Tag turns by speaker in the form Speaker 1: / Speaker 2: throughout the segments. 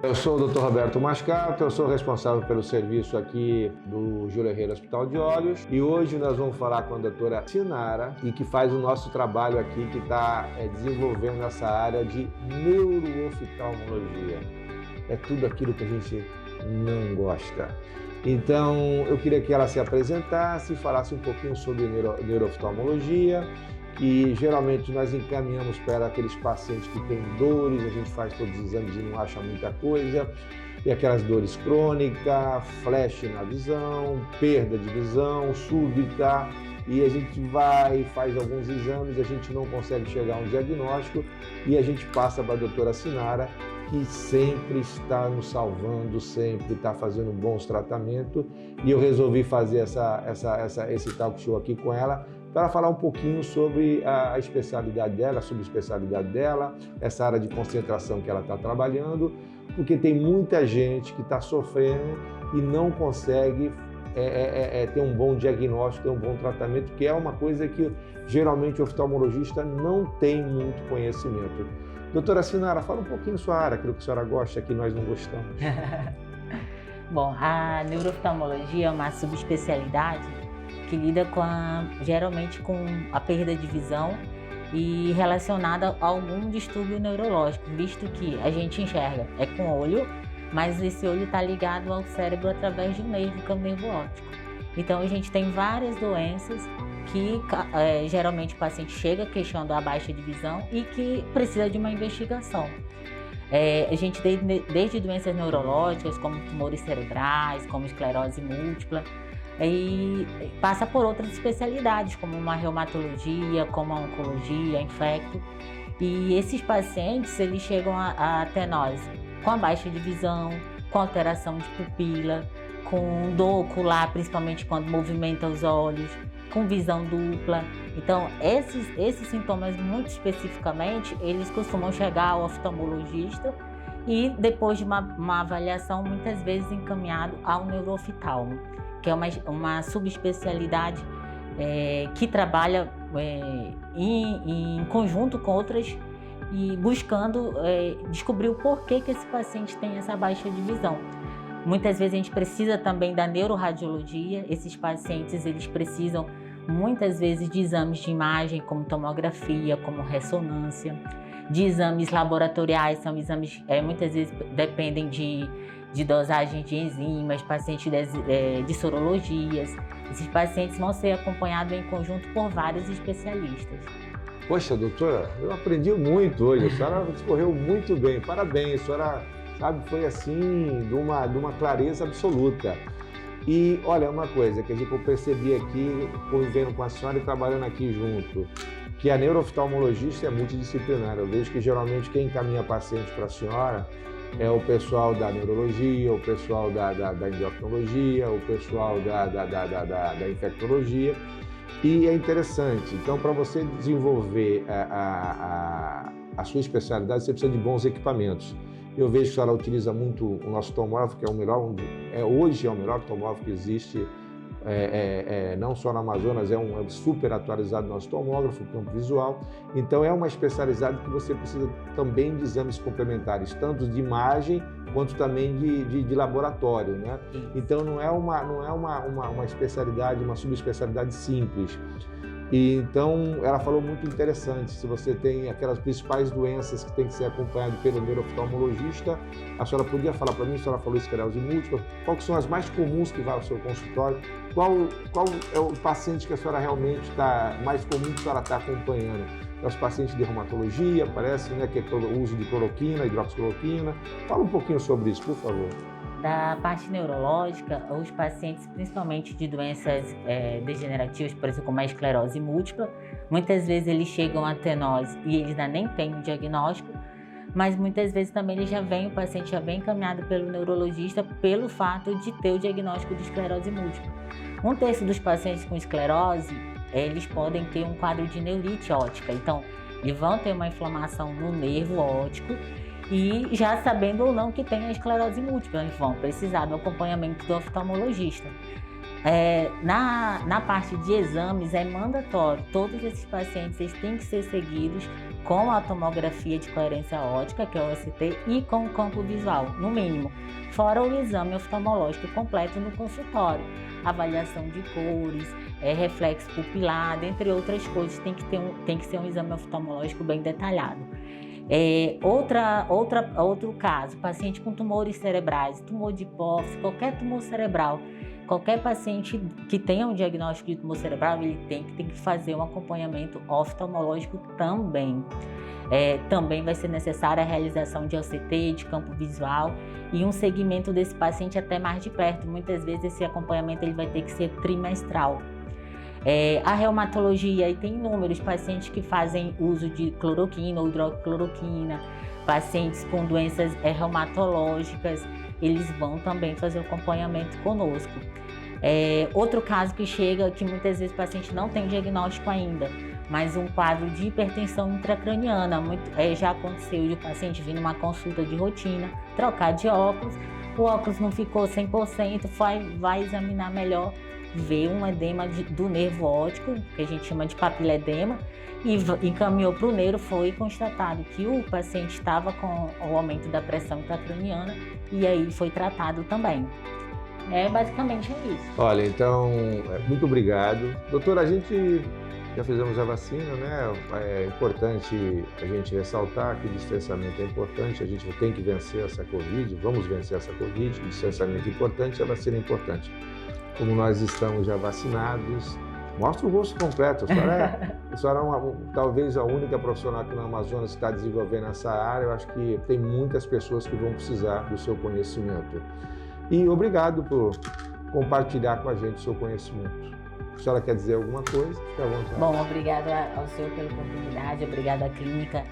Speaker 1: Eu sou o Dr. Roberto Mascato, eu sou responsável pelo serviço aqui do Júlio Herrera Hospital de Olhos e hoje nós vamos falar com a doutora Sinara e que faz o nosso trabalho aqui, que está desenvolvendo essa área de neurooftalmologia. É tudo aquilo que a gente não gosta. Então, eu queria que ela se apresentasse, falasse um pouquinho sobre neurooftalmologia, que geralmente nós encaminhamos para aqueles pacientes que têm dores, a gente faz todos os exames e não acha muita coisa, e aquelas dores crônicas, flash na visão, perda de visão súbita, e a gente vai, faz alguns exames, a gente não consegue chegar a um diagnóstico, e a gente passa para a doutora Sinara, que sempre está nos salvando, sempre está fazendo bons tratamentos, e eu resolvi fazer esse talk show aqui com ela, para falar um pouquinho sobre a especialidade dela, a subespecialidade dela, essa área de concentração que ela está trabalhando, porque tem muita gente que está sofrendo e não consegue ter um bom diagnóstico, ter um bom tratamento, que é uma coisa que geralmente o oftalmologista não tem muito conhecimento. Doutora Sinara, fala um pouquinho da sua área, aquilo que a senhora gosta, que nós não gostamos.
Speaker 2: Bom, a neurooftalmologia é uma subespecialidade que lida geralmente com a perda de visão e relacionada a algum distúrbio neurológico, visto que a gente enxerga com o olho, mas esse olho está ligado ao cérebro através de um nervo, que é o nervo óptico. Então a gente tem várias doenças que geralmente o paciente chega queixando a baixa de visão e que precisa de uma investigação. A gente tem desde doenças neurológicas, como tumores cerebrais, como esclerose múltipla, e passa por outras especialidades, como uma reumatologia, como a oncologia, infecto. E esses pacientes, eles chegam até nós com a baixa de visão, com alteração de pupila, com dor ocular, principalmente quando movimenta os olhos, com visão dupla. Então, esses sintomas, muito especificamente, eles costumam chegar ao oftalmologista e, depois de uma avaliação, muitas vezes encaminhado ao neurooftalmo, que é uma subespecialidade que trabalha em conjunto com outras e buscando descobrir o porquê que esse paciente tem essa baixa de visão. Muitas vezes a gente precisa também da neuroradiologia. Esses pacientes, eles precisam muitas vezes de exames de imagem, como tomografia, como ressonância, de exames laboratoriais, são exames muitas vezes dependem de dosagem de enzimas, pacientes de sorologias. Esses pacientes vão ser acompanhados em conjunto por vários especialistas.
Speaker 1: Poxa, doutora, eu aprendi muito hoje, a senhora discorreu muito bem, parabéns, a senhora, sabe, foi assim, de uma clareza absoluta. E olha, uma coisa que eu percebi aqui, convivendo com a senhora e trabalhando aqui junto, que a neurooftalmologista é multidisciplinar. Eu vejo que geralmente quem encaminha paciente para a senhora é o pessoal da neurologia, o pessoal da endocrinologia, o pessoal da infectologia, e é interessante. Então, para você desenvolver a sua especialidade, você precisa de bons equipamentos. Eu vejo que a senhora utiliza muito o nosso tomógrafo, que é o melhor, hoje é o melhor tomógrafo que existe, não só na Amazonas, é super atualizado nosso tomógrafo, campo visual. Então é uma especialidade que você precisa também de exames complementares, tanto de imagem quanto também de laboratório, né? Então não é uma especialidade, uma subespecialidade simples. E então ela falou muito interessante, se você tem aquelas principais doenças que tem que ser acompanhado pelo neurooftalmologista, a senhora podia falar para mim, a senhora falou esclerose múltipla, quais que são as mais comuns que vai ao seu consultório, qual é o paciente que a senhora realmente está, mais comum que a senhora está acompanhando? É os pacientes de reumatologia, parece, né, que é o uso de cloroquina, hidroxicloroquina. Fala um pouquinho sobre isso, por favor.
Speaker 2: Da parte neurológica, os pacientes, principalmente de doenças degenerativas, por exemplo, como a esclerose múltipla, muitas vezes eles chegam até nós e eles ainda nem têm o diagnóstico, mas muitas vezes também o paciente já vem encaminhado pelo neurologista pelo fato de ter o diagnóstico de esclerose múltipla. 1/3 dos pacientes com esclerose, eles podem ter um quadro de neurite óptica, então eles vão ter uma inflamação no nervo óptico, e já sabendo ou não que tem a esclerose múltipla, eles vão precisar do acompanhamento do oftalmologista. Na parte de exames é mandatório, todos esses pacientes eles têm que ser seguidos com a tomografia de coerência óptica, que é o OCT, e com o campo visual, no mínimo, fora o exame oftalmológico completo no consultório, avaliação de cores, reflexo pupilar, dentre outras coisas, tem que ser um exame oftalmológico bem detalhado. Outro caso, paciente com tumores cerebrais, tumor de hipófise, qualquer tumor cerebral, qualquer paciente que tenha um diagnóstico de tumor cerebral, ele tem que fazer um acompanhamento oftalmológico também. Também vai ser necessária a realização de OCT, de campo visual e um segmento desse paciente até mais de perto. Muitas vezes esse acompanhamento ele vai ter que ser trimestral. A reumatologia, aí tem inúmeros pacientes que fazem uso de cloroquina ou hidroxicloroquina, pacientes com doenças reumatológicas, eles vão também fazer o acompanhamento conosco. Outro caso que chega, que muitas vezes o paciente não tem diagnóstico ainda, mas um quadro de hipertensão intracraniana, já aconteceu de o paciente vir numa consulta de rotina, trocar de óculos, o óculos não ficou 100%, vai examinar melhor, vê um edema do nervo óptico, que a gente chama de papiledema, e encaminhou para o neuro, foi constatado que o paciente estava com o aumento da pressão intracraniana e aí foi tratado também. Basicamente é isso.
Speaker 1: Olha, então, muito obrigado. Doutora, a gente já fizemos a vacina, né? É importante a gente ressaltar que o distanciamento é importante, a gente tem que vencer essa Covid, vamos vencer essa Covid, o distanciamento é importante, a vacina é importante. Como nós estamos já vacinados, mostra o rosto completo. A senhora é talvez a única profissional aqui no Amazonas que está desenvolvendo essa área. Eu acho que tem muitas pessoas que vão precisar do seu conhecimento. E obrigado por compartilhar com a gente o seu conhecimento. A senhora quer dizer alguma coisa? Fique à vontade.
Speaker 2: Bom, obrigada ao senhor pela oportunidade, obrigada à clínica.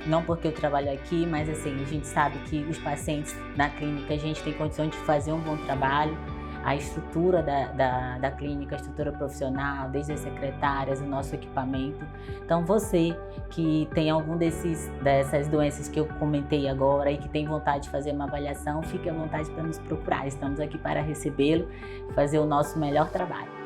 Speaker 2: Não porque eu trabalho aqui, mas assim, a gente sabe que os pacientes na clínica, a gente tem condição de fazer um bom trabalho. A estrutura da clínica, a estrutura profissional, desde as secretárias, o nosso equipamento. Então, você que tem algum dessas doenças que eu comentei agora e que tem vontade de fazer uma avaliação, fique à vontade para nos procurar. Estamos aqui para recebê-lo, fazer o nosso melhor trabalho.